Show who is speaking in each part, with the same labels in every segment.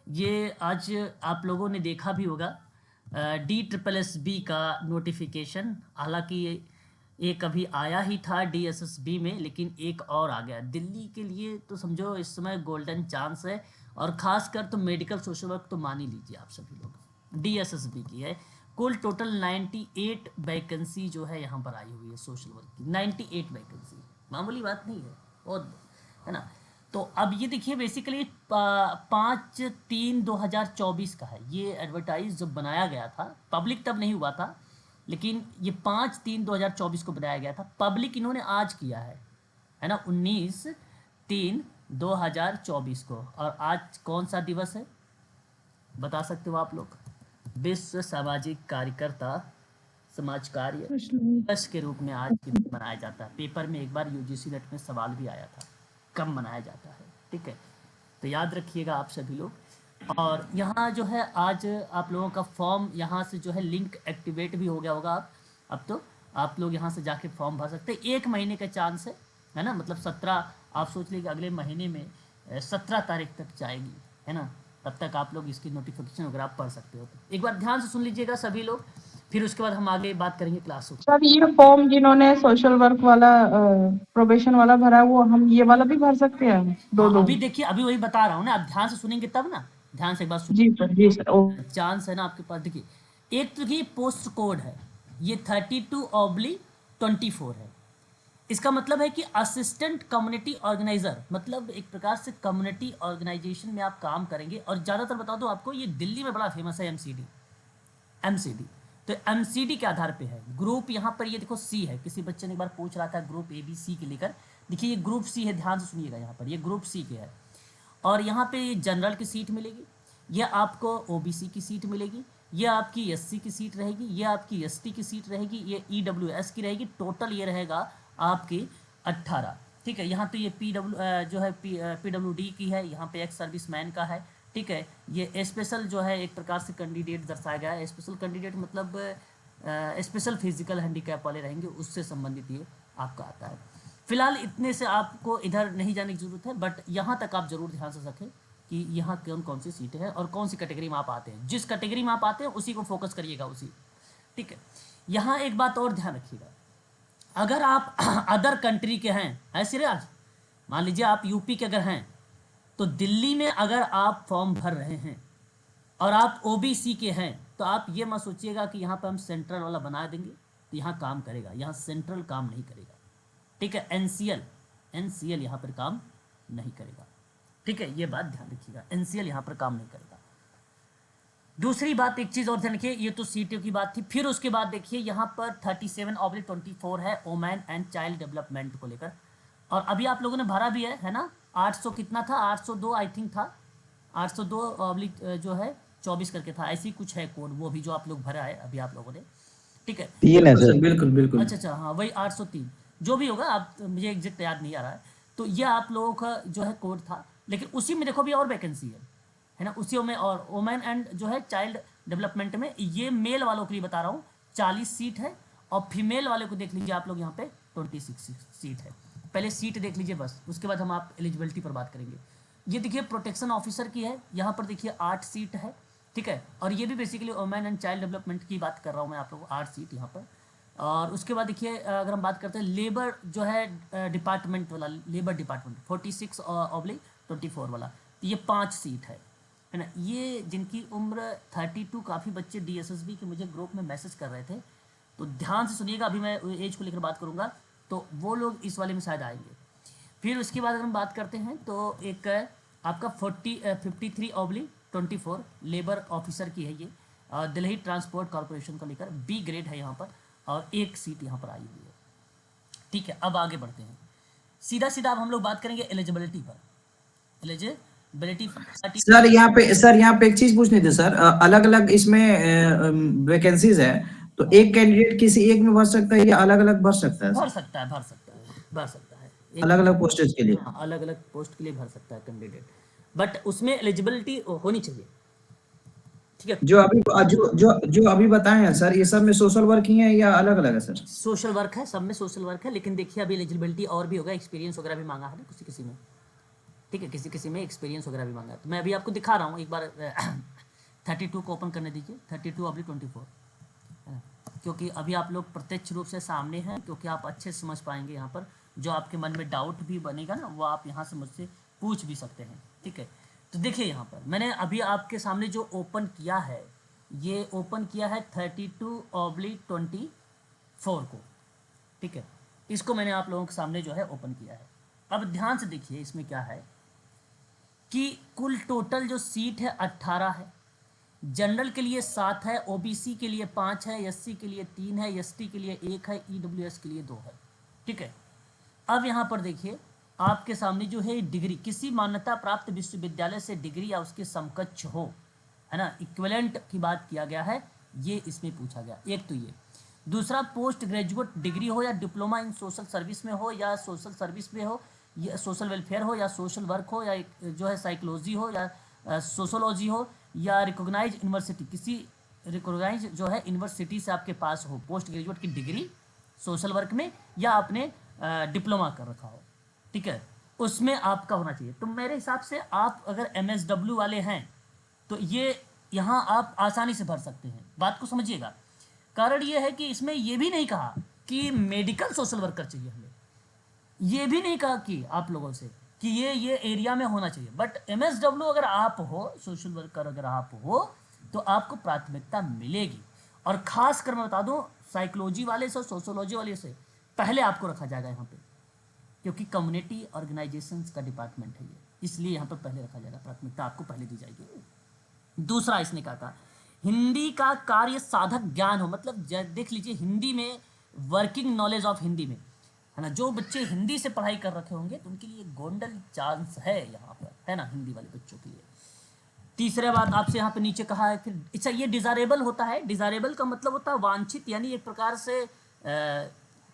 Speaker 1: ये आज आप लोगों ने देखा भी होगा डी ट्रिपल एस बी का नोटिफिकेशन। हालांकि एक अभी आया ही था DSSB में, लेकिन एक और आ गया दिल्ली के लिए। तो समझो इस समय गोल्डन चांस है, और खासकर तो मेडिकल सोशल वर्क तो मान ही लीजिए आप सभी लोग। DSSB की है। कुल टोटल 98 वैकेंसी जो है यहाँ पर आई हुई है सोशल वर्क की। 98 वैकेंसी मामूली बात नहीं है, और है ना। तो अब ये देखिए बेसिकली 5/3/2024 का है ये एडवर्टाइज। जब बनाया गया था पब्लिक तब नहीं हुआ था, लेकिन ये 5/3/2024 को बनाया गया था। पब्लिक इन्होंने आज किया है ना, 19/3/2024 को। और आज कौन सा दिवस है बता सकते हो आप लोग? विश्व सामाजिक कार्यकर्ता समाज कार्य दिवस के रूप में आज के दिन मनाया जाता है। पेपर में एक बार UGC नेट में सवाल भी आया था कब मनाया जाता है, ठीक है। तो याद रखिएगा आप सभी लोग। और यहाँ जो है आज आप लोगों का फॉर्म यहाँ से जो है लिंक एक्टिवेट भी हो गया होगा। अब तो आप लोग यहाँ से जाके फॉर्म भर सकते हैं। 1 महीने का चांस है ना, मतलब 17, आप सोच लीजिए अगले महीने में 17 तारीख तक जाएगी, है ना। तब तक आप लोग इसकी नोटिफिकेशन वगैरह आप पढ़ सकते हो। तो एक बार ध्यान से सुन लीजिएगा सभी लोग, फिर उसके बाद हम आगे बात करेंगे क्लास में।
Speaker 2: सर ये फॉर्म जिन्होंने सोशल वर्क वाला प्रोबेशन वाला भरा वो हम ये वाला भी भर सकते हैं दो
Speaker 1: हाँ
Speaker 2: दो?
Speaker 1: अभी देखिए, अभी वही बता रहा हूँ ना, आप ध्यान से सुनेंगे तब ना। ध्यान से एक बार
Speaker 2: जी सर, जी सर।
Speaker 1: चांस है ना आपके पास। देखिए एक तो देखिए पोस्ट कोड है, ये 32/24 है। इसका मतलब है कि असिस्टेंट कम्युनिटी ऑर्गेनाइजर, मतलब एक प्रकार से कम्युनिटी ऑर्गेनाइजेशन में आप काम करेंगे। और ज़्यादातर बता दो आपको, ये दिल्ली में बड़ा फेमस है एमसीडी। तो एमसीडी के आधार पे है ग्रुप। यहाँ पर ये देखो सी है, किसी बच्चे ने एक बार पूछ रहा था ग्रुप ABC के लेकर। देखिए ये ग्रुप सी है, ध्यान से सुनिएगा। यहाँ पर ये ग्रुप सी के है, और यहाँ पे जनरल की सीट मिलेगी, ये आपको OBC की सीट मिलेगी, ये आपकी SC की सीट रहेगी, ये आपकी ST की सीट रहेगी, ये EWS की रहेगी। टोटल ये रहेगा आपकी 18, ठीक है। यहाँ तो ये जो है PWD की है, यहाँ पे एक्स सर्विसमैन का है, ठीक है। ये स्पेशल जो है एक प्रकार से कैंडिडेट दर्शाया गया है। स्पेशल कैंडिडेट मतलब स्पेशल फिजिकल हैंडीकैप वाले रहेंगे, उससे संबंधित ये आपका आता है। फिलहाल इतने से आपको इधर नहीं जाने की जरूरत है, बट यहाँ तक आप जरूर ध्यान से रखें कि यहाँ कौन कौन सी सीटें हैं और कौन सी कैटेगरी में आप आते हैं। जिस कैटेगरी में आप आते हैं उसी को फोकस करिएगा, उसी, ठीक है। यहाँ एक बात और ध्यान रखिएगा, अगर आप अदर कंट्री के हैं, ऐसे सिराज, मान लीजिए आप यूपी के अगर हैं, तो दिल्ली में अगर आप फॉर्म भर रहे हैं और आप OBC के हैं, तो आप ये मत सोचिएगा कि यहाँ पर हम सेंट्रल वाला बना देंगे तो यहाँ काम करेगा। यहाँ सेंट्रल काम नहीं करेगा, ठीक है। NCL यहाँ पर काम नहीं करेगा, ठीक है। ये बात ध्यान रखिएगा, NCL यहाँ पर काम नहीं करेगा। दूसरी बात, एक चीज़ और ध्यान रखिए, ये तो सीटों की बात थी। फिर उसके बाद देखिए यहाँ पर 37/24 है वोमेन एंड चाइल्ड डेवलपमेंट को लेकर। और अभी आप लोगों ने भरा भी है ना। 800 कितना था, 802 आई थिंक था, 802 जो है 24 करके था, ऐसी कुछ है कोड, वो भी जो आप लोग भरा है अभी आप लोगों ने, ठीक है।
Speaker 3: 3 है सर।
Speaker 4: बिल्कुल बिल्कुल।
Speaker 1: अच्छा हाँ, वही 803 जो भी होगा, आप मुझे एग्जैक्ट याद नहीं आ रहा है। तो ये आप लोगों का जो है कोड था, लेकिन उसी में देखो भी और वैकेंसी है ना, उसी में। और वोमेन एंड जो है चाइल्ड डेवलपमेंट में, ये मेल वालों के लिए बता रहा हूँ, 40 सीट है। और फीमेल वाले को देख लीजिए आप लोग, यहाँ पे 26 सीट है। पहले सीट देख लीजिए बस, उसके बाद हम आप एलिजिबिलिटी पर बात करेंगे। ये देखिए प्रोटेक्शन ऑफिसर की है, यहाँ पर देखिए 8 सीट है, ठीक है। और ये भी basically women and child development की बात कर रहा हूँ मैं आप लोगों को, 8 सीट यहाँ पर। और उसके बाद देखिए अगर हम बात करते हैं लेबर जो है डिपार्टमेंट वाला, लेबर डिपार्टमेंट 46/24 वाला, तो ये 5 सीट है ना। ये जिनकी उम्र 32, काफ़ी बच्चे DSSB के मुझे ग्रुप में मैसेज कर रहे थे, तो ध्यान से सुनिएगा। अभी मैं एज को लेकर बात करूँगा, तो वो लोग इस वाले में शायद आएंगे। फिर उसके बाद अगर हम बात करते हैं तो एक आपका 53/24 लेबर ऑफिसर की है ये, दिल्ली ट्रांसपोर्ट कॉरपोरेशन को लेकर, B ग्रेड है यहाँ पर, और 1 सीट यहाँ पर आई हुई है, ठीक है। अब आगे बढ़ते हैं, सीधा सीधा अब हम लोग बात करेंगे एलिजिबिलिटी पर। एलिजिबिलिटी
Speaker 3: सर यहाँ पे एक चीज पूछनी थी सर, अलग अलग इसमें वैकेंसीज है, तो एक कैंडिडेट किसी एक में भर सकता है या अलग अलग भर सकता है?
Speaker 1: भर सकता है,
Speaker 3: अलग अलग पोस्टेज के लिए?
Speaker 1: हाँ, अलग अलग पोस्ट के लिए भर सकता है कैंडिडेट, बट उसमें एलिजिबिलिटी होनी चाहिए, ठीक है।
Speaker 3: जो अभी बताए हैं सर, ये सब में सोशल वर्क ही है या अलग अलग है सर?
Speaker 1: सोशल वर्क है, सब में सोशल वर्क है, लेकिन देखिए अभी एलिजिबिलिटी और भी होगा, एक्सपीरियंस वगैरह भी मांगा है ना किसी किसी में। ठीक है, किसी किसी में एक्सपीरियंस वगैरह भी मांगा है। तो मैं अभी आपको दिखा रहा हूँ, एक बार 32 को ओपन करने दीजिए, 32/24, है ना, क्योंकि अभी आप लोग प्रत्यक्ष रूप से सामने हैं, क्योंकि आप अच्छे से समझ पाएंगे। यहाँ पर जो आपके मन में डाउट भी बनेगा ना, वो आप यहाँ से मुझसे पूछ भी सकते हैं। ठीक है, तो देखिए यहाँ पर मैंने अभी आपके सामने जो ओपन किया है, ये ओपन किया है 32/24 को। ठीक है, इसको मैंने आप लोगों के सामने जो है ओपन किया है। अब ध्यान से देखिए इसमें क्या है कि कुल टोटल जो सीट है 18 है, जनरल के लिए 7 है, ओबीसी के लिए 5 है, एससी के लिए 3 है, एसटी के लिए 1 है, ईडब्ल्यूएस के लिए 2 है। ठीक है, अब यहाँ पर देखिए आपके सामने जो है डिग्री, किसी मान्यता प्राप्त विश्वविद्यालय से डिग्री या उसके समकक्ष हो, है ना, इक्विवेलेंट की बात किया गया है, ये इसमें पूछा गया। एक तो ये, दूसरा पोस्ट ग्रेजुएट डिग्री हो या डिप्लोमा इन सोशल सर्विस में हो, या सोशल सर्विस में हो, या सोशल वेलफेयर हो, या सोशल वर्क हो, या जो है साइकोलॉजी हो, या सोशोलॉजी हो, या रिकॉग्नाइज यूनिवर्सिटी, किसी रिकॉग्नाइज जो है यूनिवर्सिटी से आपके पास हो पोस्ट ग्रेजुएट की डिग्री सोशल वर्क में, या आपने डिप्लोमा कर रखा हो। ठीक है, उसमें आपका होना चाहिए। तो मेरे हिसाब से आप अगर MSW वाले हैं तो ये यहाँ आप आसानी से भर सकते हैं। बात को समझिएगा, कारण ये है कि इसमें ये भी नहीं कहा कि मेडिकल सोशल वर्कर चाहिए हमें, ये भी नहीं कहा कि आप लोगों से कि ये एरिया में होना चाहिए। बट MSW अगर आप हो, सोशल वर्कर अगर आप हो, तो आपको प्राथमिकता मिलेगी। और खास कर मैं बता दूं, साइकोलॉजी वाले से, सोशोलॉजी वाले से पहले आपको रखा जाएगा यहाँ पे, क्योंकि कम्युनिटी ऑर्गेनाइजेशंस का डिपार्टमेंट है ये, इसलिए यहाँ पर पहले रखा जाएगा, प्राथमिकता आपको पहले दी जाएगी। दूसरा इसने कहा हिंदी का कार्य साधक ज्ञान हो, मतलब देख लीजिए हिंदी में वर्किंग नॉलेज ऑफ हिंदी में, है ना, जो बच्चे हिंदी से पढ़ाई कर रखे होंगे तो उनके लिए गोल्डन चांस है यहाँ पर, है ना, हिंदी वाले बच्चों के लिए। तीसरे बात आपसे यहाँ पे नीचे कहा है, फिर अच्छा ये डिजायरेबल होता है। डिजायरेबल का मतलब होता है वांछित, यानी एक प्रकार से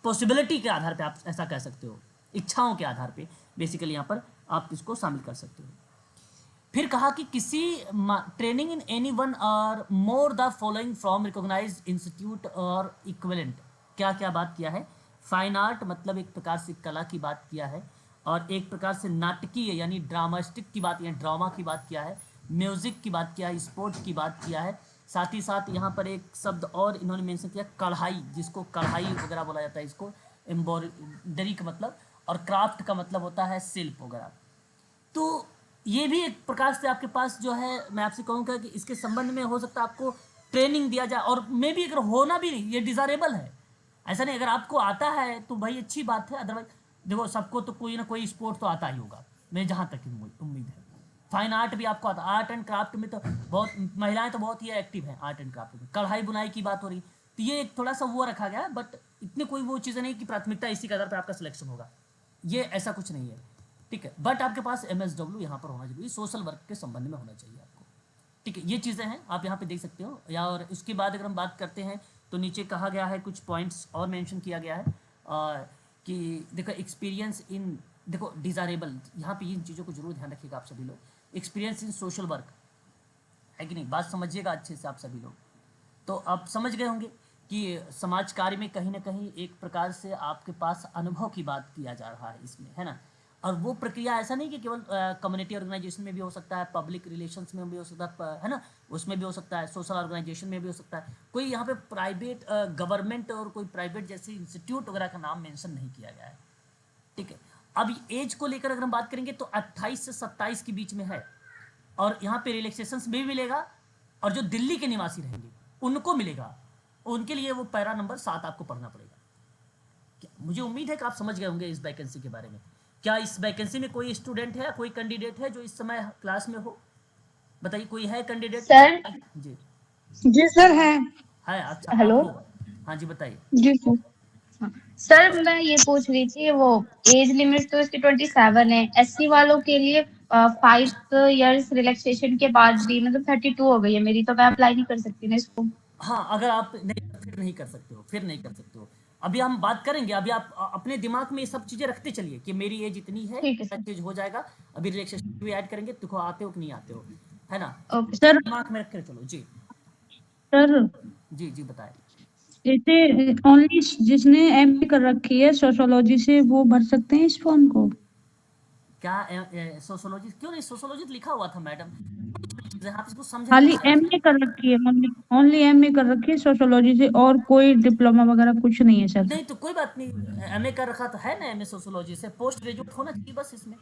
Speaker 1: पॉसिबिलिटी के आधार पे आप ऐसा कह सकते हो, इच्छाओं के आधार पे बेसिकली यहाँ पर आप इसको शामिल कर सकते हो। फिर कहा कि किसी ट्रेनिंग इन एनी वन और more the following from recognised institute और इक्विवेलेंट, क्या क्या बात किया है, फाइन आर्ट मतलब एक प्रकार से कला की बात किया है, और एक प्रकार से नाटकीय यानी ड्रामास्टिक की बात, यानी ड्रामा की बात किया है, म्यूजिक की बात किया है, स्पोर्ट की बात किया है। साथ ही साथ यहाँ पर एक शब्द और इन्होंने मेंशन किया, कढ़ाई, जिसको कढ़ाई वगैरह बोला जाता है, इसको एम्ब्रॉयडरी का मतलब, और क्राफ्ट का मतलब होता है शिल्प वगैरह। तो ये भी एक प्रकार से आपके पास जो है, मैं आपसे कहूँगा कि इसके संबंध में हो सकता है आपको ट्रेनिंग दिया जाए, और मे भी अगर होना भी नहीं, ये डिजायरेबल है, ऐसा नहीं, अगर आपको आता है तो भाई अच्छी बात है, अदरवाइज देखो सबको तो कोई ना कोई स्पोर्ट तो आता ही होगा, मैं जहाँ तक उम्मीद है। फाइन आर्ट भी आपको आता, आर्ट एंड क्राफ्ट में तो बहुत महिलाएं तो बहुत ही एक्टिव हैं, आर्ट एंड क्राफ्ट में, कढ़ाई बुनाई की बात हो रही, तो ये एक थोड़ा सा वो रखा गया है, बट इतनी कोई वो चीज़ें नहीं कि प्राथमिकता इसी के आधार पर आपका सिलेक्शन होगा, ये ऐसा कुछ नहीं है। ठीक है, बट आपके पास MSW यहाँ पर होना जरूरी, सोशल वर्क के संबंध में होना चाहिए आपको। ठीक है, ये चीज़ें हैं, आप यहाँ पे देख सकते हो। या और इसके बाद अगर हम बात करते हैं तो नीचे कहा गया है, कुछ पॉइंट्स और मेंशन किया गया है कि देखो एक्सपीरियंस इन, देखो डिजायरेबल, यहाँ पे इन चीज़ों को जरूर ध्यान रखिएगा आप सभी लोग, एक्सपीरियंस इन सोशल वर्क है कि नहीं, बात समझिएगा अच्छे से आप सभी लोग। तो आप समझ गए होंगे कि समाज कार्य में कहीं ना कहीं एक प्रकार से आपके पास अनुभव की बात किया जा रहा है इसमें, है ना, और वो प्रक्रिया ऐसा नहीं कि केवल कम्युनिटी ऑर्गेनाइजेशन में भी हो सकता है, पब्लिक रिलेशंस में भी हो सकता है ना, उसमें भी हो सकता है, सोशल ऑर्गेनाइजेशन में भी हो सकता है, कोई यहाँ पे प्राइवेट गवर्नमेंट और कोई प्राइवेट जैसे इंस्टीट्यूट वगैरह का नाम मेंशन नहीं किया गया है। ठीक है, अब एज को लेकर अगर हम बात करेंगे तो 28 से 27 के बीच में है, और यहाँ पे रिलैक्सेशंस भी मिलेगा, और जो दिल्ली के निवासी रहेंगे उनको मिलेगा, उनके लिए वो पैरा नंबर 7 आपको पढ़ना पड़ेगा। मुझे उम्मीद है कि आप समझ गए होंगे इस वैकेंसी के बारे में। क्या इस वैकेंसी में कोई स्टूडेंट है, कोई कैंडिडेट है जो इस समय क्लास में हो, बताइए, कोई है कैंडिडेट?
Speaker 4: सर
Speaker 2: जी
Speaker 4: जी सर है।
Speaker 2: अच्छा,
Speaker 4: हेलो,
Speaker 2: हाँ जी बताइए।
Speaker 4: जी सर। सर मैं ये पूछ रही थी, वो एज लिमिट तो इसकी 27 है, SC वालों के लिए 5 इयर्स रिलैक्सेशन के बाद भी मतलब 32 हो गई है मेरी, तो मैं अप्लाई नहीं कर सकती ना इसको?
Speaker 2: हाँ, अगर आप नहीं, फिर नहीं कर सकते हो, फिर नहीं कर सकते हो। अभी हम बात करेंगे, अभी आप अपने दिमाग में ये सब चीजें रखते चलिए कि मेरी एज इतनी है,
Speaker 4: ठीक है
Speaker 2: सब
Speaker 4: सर।
Speaker 2: चीज हो जाएगा। अभी रिलैक्सेशन भी ऐड करेंगे, देखो आते हो कि नहीं आते हो, है ना,
Speaker 4: ओके सर।
Speaker 2: दिमाग में रख कर चलो। जी
Speaker 5: सर
Speaker 2: जी जी बताए।
Speaker 5: जैसे ओनली जिसने MA कर रखी है सोशियोलॉजी से वो भर सकते हैं इस फॉर्म को?
Speaker 1: क्या सोशोलॉजी क्यों नहीं, सोशोलॉजी तो लिखा हुआ था मैडम, आप इसको समझ नहीं
Speaker 5: खाली
Speaker 1: पा रहे
Speaker 5: एमए कर रखी है, ओनली एमए कर रखी है सोशियोलॉजी से, और कोई डिप्लोमा वगैरह कुछ नहीं है सर।
Speaker 1: नहीं तो कोई बात नहीं, एमए कर रखा तो है ना, एमए सोशोलॉजी से पोस्ट ग्रेजुएट होना चाहिए बस इसमें,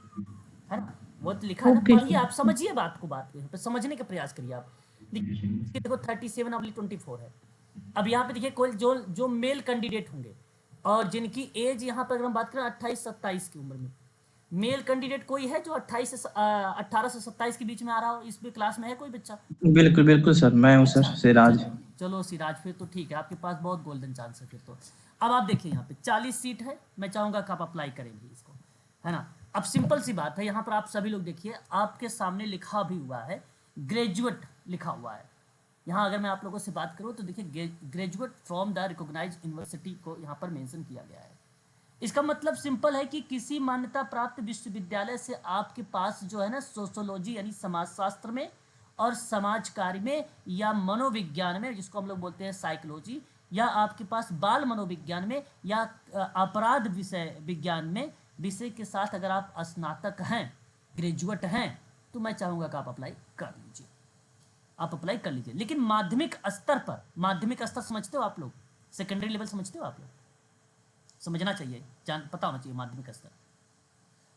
Speaker 1: है ना, वो तो लिखा है ना,
Speaker 5: ओके
Speaker 1: पढ़िए
Speaker 5: सर।
Speaker 1: आप, समझिए बात को, बात को यहाँ पे समझने का प्रयास करिए आप। देखिए देखो 37/24 है। अब यहाँ पे देखिए कोई जो जो मेल कैंडिडेट होंगे और जिनकी एज यहाँ पर अगर हम बात करें 28-27 की उम्र में, मेल कैंडिडेट कोई है जो 18 से 27 के बीच में आ रहा हो, इस क्लास में है कोई बच्चा?
Speaker 3: बिल्कुल बिल्कुल सर, मैं हूँ सर,
Speaker 1: अच्छा,
Speaker 3: सिराज।
Speaker 1: चलो सिराज, फिर तो ठीक है, आपके पास बहुत गोल्डन चांस है फिर तो। अब आप देखिए यहाँ पे 40 सीट है, मैं चाहूंगा कि आप अप्लाई करेंगे इसको, है ना। अब सिंपल सी बात है, यहाँ पर आप सभी लोग देखिए, आपके सामने लिखा भी हुआ है ग्रेजुएट लिखा हुआ है। यहाँ अगर मैं आप लोगों से बात करूँ तो देखिए graduate from the recognised university को यहाँ पर मेंशन किया गया है। इसका मतलब सिंपल है कि किसी मान्यता प्राप्त विश्वविद्यालय से आपके पास जो है ना सोशोलॉजी यानी समाजशास्त्र में और समाज कार्य में या मनोविज्ञान में, जिसको हम लोग बोलते हैं साइकोलॉजी, या आपके पास बाल मनोविज्ञान में या अपराध विषय विज्ञान में विषय के साथ अगर आप स्नातक हैं, ग्रेजुएट हैं, तो मैं चाहूँगा कि आप अप्लाई कर लीजिए, आप अप्लाई कर लीजिए। लेकिन माध्यमिक स्तर पर, माध्यमिक स्तर समझते हो आप लोग, सेकेंडरी लेवल समझते हो आप लोग, समझना चाहिए, जान पता होना चाहिए माध्यमिक स्तर।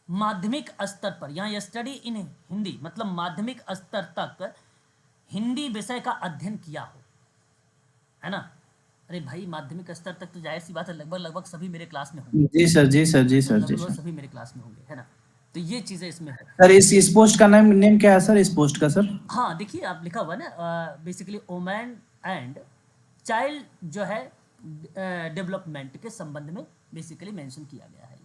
Speaker 1: माध्यमिक स्तर पर यहाँ स्टडी इन हिंदी मतलब माध्यमिक स्तर तक हिंदी विषय का अध्ययन किया हो, है ना। अरे भाई माध्यमिक स्तर तक तो जाहिर सी बात है लगभग लगभग सभी मेरे क्लास में होंगे,
Speaker 3: जी सर, जी सर, जी सर, जी
Speaker 1: लगभग
Speaker 3: सर।
Speaker 1: सभी मेरे क्लास में होंगे, है ना। तो ये चीज़ें इसमें है।
Speaker 3: सर इस पोस्ट का नाम नेम क्या है सर, इस पोस्ट का सर?
Speaker 1: हाँ देखिए आप लिखा हुआ ना, बेसिकली वुमेन एंड चाइल्ड जो है डेवलपमेंट के संबंध में बेसिकली मेंशन किया गया है।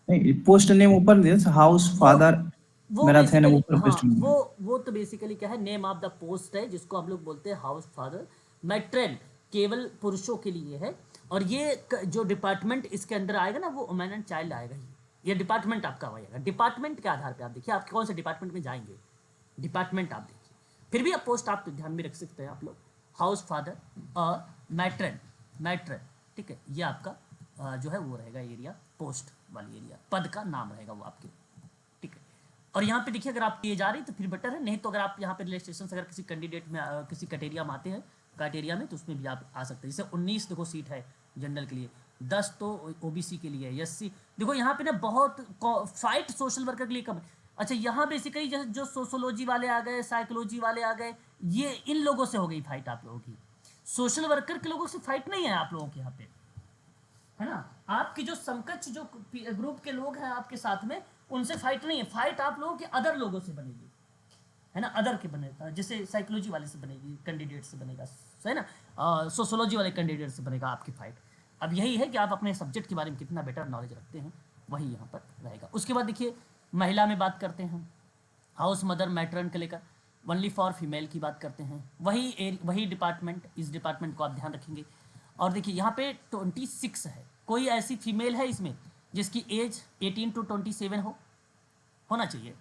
Speaker 3: नहीं, पोस्ट नेम ऊपर नहीं दिया, हाउस
Speaker 1: वो
Speaker 3: फादर
Speaker 1: वो
Speaker 3: मेरा था ना
Speaker 1: बेसिकली,
Speaker 3: ऊपर
Speaker 1: हाँ
Speaker 3: पोस्ट में।
Speaker 1: वो तो बेसिकली क्या है, नेम ऑफ द पोस्ट है जिसको हम लोग बोलते हैं हाउस फादर। मैट्रेन केवल पुरुषों के लिए है, और ये जो डिपार्टमेंट इसके अंदर आएगा ना वो वुमेन एंड चाइल्ड आएगा ही, ये डिपार्टमेंट आपका आएगा। डिपार्टमेंट के आधार पे आप देखिए आप कौन से डिपार्टमेंट में जाएंगे, डिपार्टमेंट आप देखिए, फिर भी आप पोस्ट आप ध्यान में रख सकते हैं आप लोग, हाउस फादर और मैट्रेन, मैट्रेन, ठीक है, ये आपका जो है वो रहेगा एरिया, पोस्ट वाली एरिया, पद का नाम रहेगा वो आपके, ठीक है। और यहाँ पे देखिए अगर आप किए जा रही तो फिर बेटर है, नहीं तो अगर आप यहाँ पे रिलेक्सेशन अगर किसी कैंडिडेट में किसी कैटेरिया में आते हैं, क्राइटेरिया में, तो उसमें भी आप आ सकते हैं। जैसे 19 देखो सीट है जनरल के लिए, 10 तो ओबीसी के लिए, एससी, देखो यहाँ पे ना बहुत फाइट सोशल वर्कर के लिए कम। अच्छा यहाँ बेसिकली जैसे जो सोशोलॉजी वाले आ गए, साइकोलॉजी वाले आ गए, ये इन लोगों से हो गई फाइट आप लोगों की, सोशल वर्कर के लोगों से फाइट नहीं है आप लोगों के यहाँ पे, है ना। आपकी जो समकक्ष जो ग्रुप के लोग हैं आपके साथ में, उनसे फाइट नहीं है, फाइट आप लोगों के अदर लोगों से बनेगी, है ना, अदर के बनेगा, जैसे साइकोलॉजी वाले से बनेगी, कैंडिडेट से बनेगा, है ना, सोशोलॉजी वाले कैंडिडेट से बनेगा आपकी फाइट। अब यही है कि आप अपने सब्जेक्ट के बारे में कितना बेटर नॉलेज रखते हैं, वही यहाँ पर रहेगा। उसके बाद देखिए महिला में बात करते हैं, हाउस मदर मैट्रन के लेकर ओनली फॉर फीमेल की बात करते हैं, वही डिपार्टमेंट, इस डिपार्टमेंट को आप ध्यान रखेंगे। और देखिए यहाँ पे 26 है, कोई ऐसी फीमेल है इसमें जिसकी एज 18 to 27 होना चाहिए।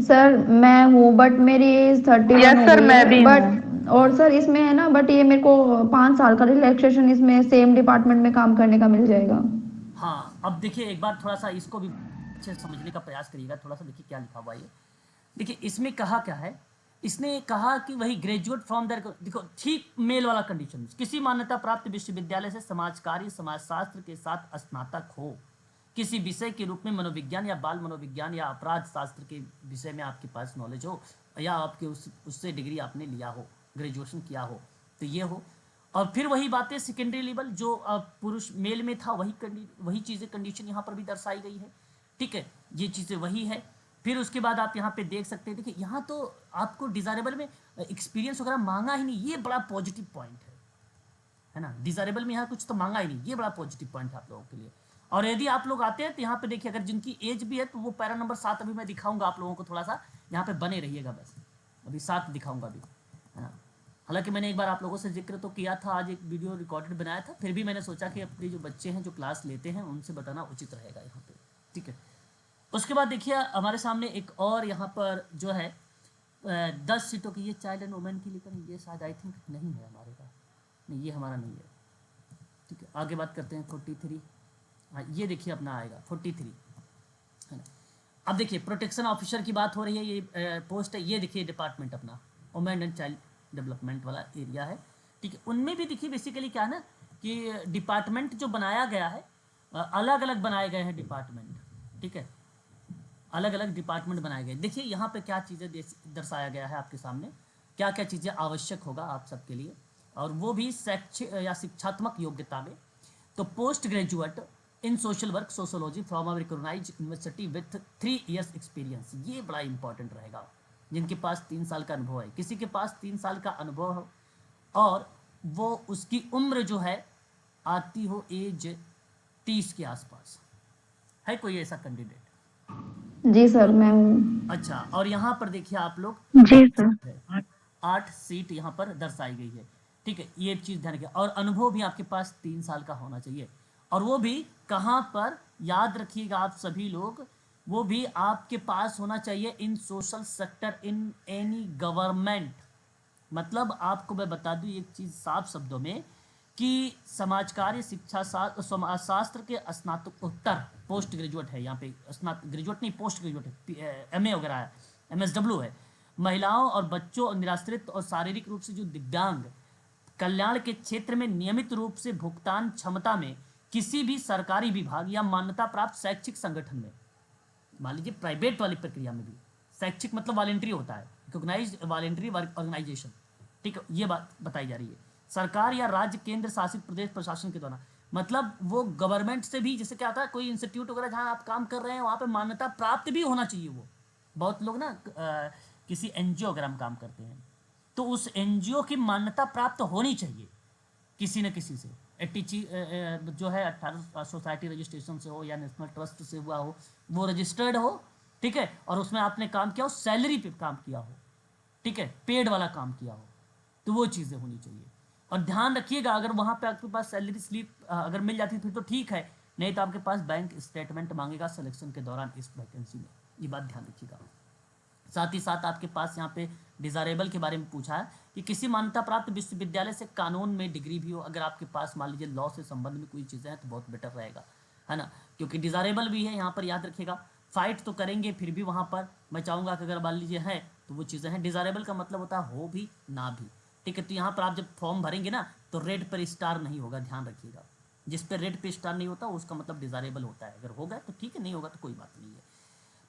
Speaker 4: सर मैं हूँ बट मेरी एज 31
Speaker 5: यस
Speaker 4: हो
Speaker 5: सर,
Speaker 4: गई
Speaker 5: मैं
Speaker 4: है
Speaker 5: भी
Speaker 4: बट,
Speaker 5: हूँ।
Speaker 4: और सर इसमें है ना, बट ये मेरे को 5 साल का रिलैक्सेशन इसमें सेम डिपार्टमेंट में काम करने का मिल जाएगा।
Speaker 1: हाँ अब देखिए एक बार थोड़ा सा इसको भी अच्छे से समझने का प्रयास करिएगा, थोड़ा सा देखिए क्या लिखा हुआ है ये। देखिए इसमें कहा क्या है, इसने कहा कि वही ग्रेजुएट फ्रॉम द, देखो ठीक मेल वाला कंडीशन, किसी मान्यता प्राप्त विश्वविद्यालय से समाज कार्य समाजशास्त्र के साथ स्नातक हो, किसी विषय के रूप में मनोविज्ञान या बाल मनोविज्ञान या अपराध शास्त्र के विषय में आपके पास नॉलेज हो, या आपके उससे डिग्री आपने लिया हो, ग्रेजुएशन किया हो, तो ये हो। और फिर वही बातें सेकेंडरी लेवल जो पुरुष मेल में था, वही चीज़ें कंडीशन यहाँ पर भी दर्शाई गई है, ठीक है, ये चीज़ें वही है। फिर उसके बाद आप यहाँ पे देख सकते हैं, देखिए यहाँ तो आपको डिज़ायरेबल में एक्सपीरियंस वगैरह मांगा ही नहीं, ये बड़ा पॉजिटिव पॉइंट है ना, डिज़ायरेबल में यहाँ कुछ तो मांगा ही नहीं, ये बड़ा पॉजिटिव पॉइंट है आप लोगों के लिए। और यदि आप लोग आते हैं तो यहाँ पे देखिए अगर जिनकी एज भी है तो वो पैरा नंबर 7 अभी मैं दिखाऊंगा आप लोगों को, थोड़ा सा यहाँ पे बने रहिएगा, बस अभी 7 दिखाऊंगा अभी, है ना। हालांकि मैंने एक बार आप लोगों से जिक्र तो किया था, आज एक वीडियो रिकॉर्डेड बनाया था, फिर भी मैंने सोचा कि अपने जो बच्चे हैं जो क्लास लेते हैं उनसे बताना उचित रहेगा यहाँ पे, ठीक है। उसके बाद देखिए हमारे सामने एक और यहाँ पर जो है 10 सीटों की, ये चाइल्ड एंड वुमेन की, लेकिन ये शायद आई थिंक नहीं है हमारे पास, नहीं ये हमारा नहीं है, ठीक है। आगे बात करते हैं 43, हाँ ये देखिए अपना आएगा 43, है ना। अब देखिए प्रोटेक्शन ऑफिसर की बात हो रही है, ये पोस्ट है, ये देखिए डिपार्टमेंट अपना वुमेन एंड चाइल्ड डेवलपमेंट वाला एरिया है, ठीक है। उनमें भी देखिए बेसिकली क्या है ना कि डिपार्टमेंट जो बनाया गया है अलग अलग बनाए गए हैं डिपार्टमेंट, ठीक है, अलग अलग डिपार्टमेंट बनाए गए। देखिए यहाँ पे क्या चीज़ें दर्शाया गया है आपके सामने, क्या क्या चीज़ें आवश्यक होगा आप सबके लिए, और वो भी शैक्षिक या शिक्षात्मक योग्यता में। तो post graduate in social work sociology from a recognised university with 3 years experience, ये बड़ा इंपॉर्टेंट रहेगा। जिनके पास 3 साल का अनुभव है, किसी के पास 3 साल का अनुभव हो और वो उसकी उम्र जो है आती हो एज 30 के आसपास, है कोई ऐसा कैंडिडेट?
Speaker 4: जी सर मैं हूँ।
Speaker 1: अच्छा, और यहाँ पर देखिए आप लोग
Speaker 4: जी सर।
Speaker 1: 8 सीट यहाँ पर दर्शाई गई है, ठीक है, ये चीज़ ध्यान रखिए। और अनुभव भी आपके पास 3 साल का होना चाहिए, और वो भी कहाँ पर, याद रखिएगा आप सभी लोग, वो भी आपके पास होना चाहिए in social sector in any government. मतलब आपको मैं बता दूं एक चीज़ साफ शब्दों में कि समाज कार्य शिक्षा समाज शास्त्र के स्नातकोत्तर पोस्ट ग्रेजुएट है, यहाँ पे ग्रेजुएट नहीं पोस्ट ग्रेजुएट है, MA वगैरह है, MSW है। महिलाओं और बच्चों और निराश्रित और शारीरिक रूप से जो दिव्यांग कल्याण के क्षेत्र में नियमित रूप से भुगतान क्षमता में किसी भी सरकारी विभाग या मान्यता प्राप्त शैक्षिक संगठन में, मान लीजिए प्राइवेट वाली प्रक्रिया में भी, शैक्षिक मतलब वॉलेंट्री होता है, रिकॉग्नाइज्ड वॉलेंट्री ऑर्गेनाइजेशन, ठीक है, ये बात बताई जा रही है। सरकार या राज्य केंद्र शासित प्रदेश प्रशासन के द्वारा, मतलब वो गवर्नमेंट से भी, जैसे क्या होता है कोई इंस्टीट्यूट वगैरह जहाँ आप काम कर रहे हैं वहाँ पे मान्यता प्राप्त भी होना चाहिए। वो बहुत लोग ना किसी NGO वगैरह में काम करते हैं तो उस NGO की मान्यता प्राप्त होनी चाहिए किसी न किसी से, जो है 18 सोसाइटी रजिस्ट्रेशन से हो या नेशनल ट्रस्ट से हुआ हो, वो रजिस्टर्ड हो, ठीक है, और उसमें आपने काम किया हो, सैलरी पे काम किया हो, ठीक है, पेड वाला काम किया हो, तो वो चीज़ें होनी चाहिए। और ध्यान रखिएगा अगर वहाँ पे आपके पास सैलरी स्लिप अगर मिल जाती फिर तो ठीक है, नहीं तो आपके पास बैंक स्टेटमेंट मांगेगा सिलेक्शन के दौरान इस वैकेंसी में, ये बात ध्यान रखिएगा। साथ ही साथ आपके पास यहाँ पे डिज़ायरेबल के बारे में पूछा है कि किसी मान्यता प्राप्त विश्वविद्यालय से कानून में डिग्री भी हो, अगर आपके पास मान लीजिए लॉ से संबंध में कोई चीज़ें हैं तो बहुत बेटर रहेगा, है ना, क्योंकि डिज़ायरेबल भी है यहाँ पर, याद रखिएगा। फाइट तो करेंगे फिर भी वहाँ पर मैं चाहूँगा कि अगर मान लीजिए है तो वो चीज़ें हैं। डिज़ायरेबल का मतलब होता है हो भी ना भी, ठीक है। तो यहाँ पर आप जब फॉर्म भरेंगे ना तो रेड पर स्टार नहीं होगा, ध्यान रखिएगा। जिस पर रेड पे स्टार नहीं होता उसका मतलब डिज़ायरेबल होता है, अगर होगा तो ठीक है, नहीं होगा तो कोई बात नहीं है।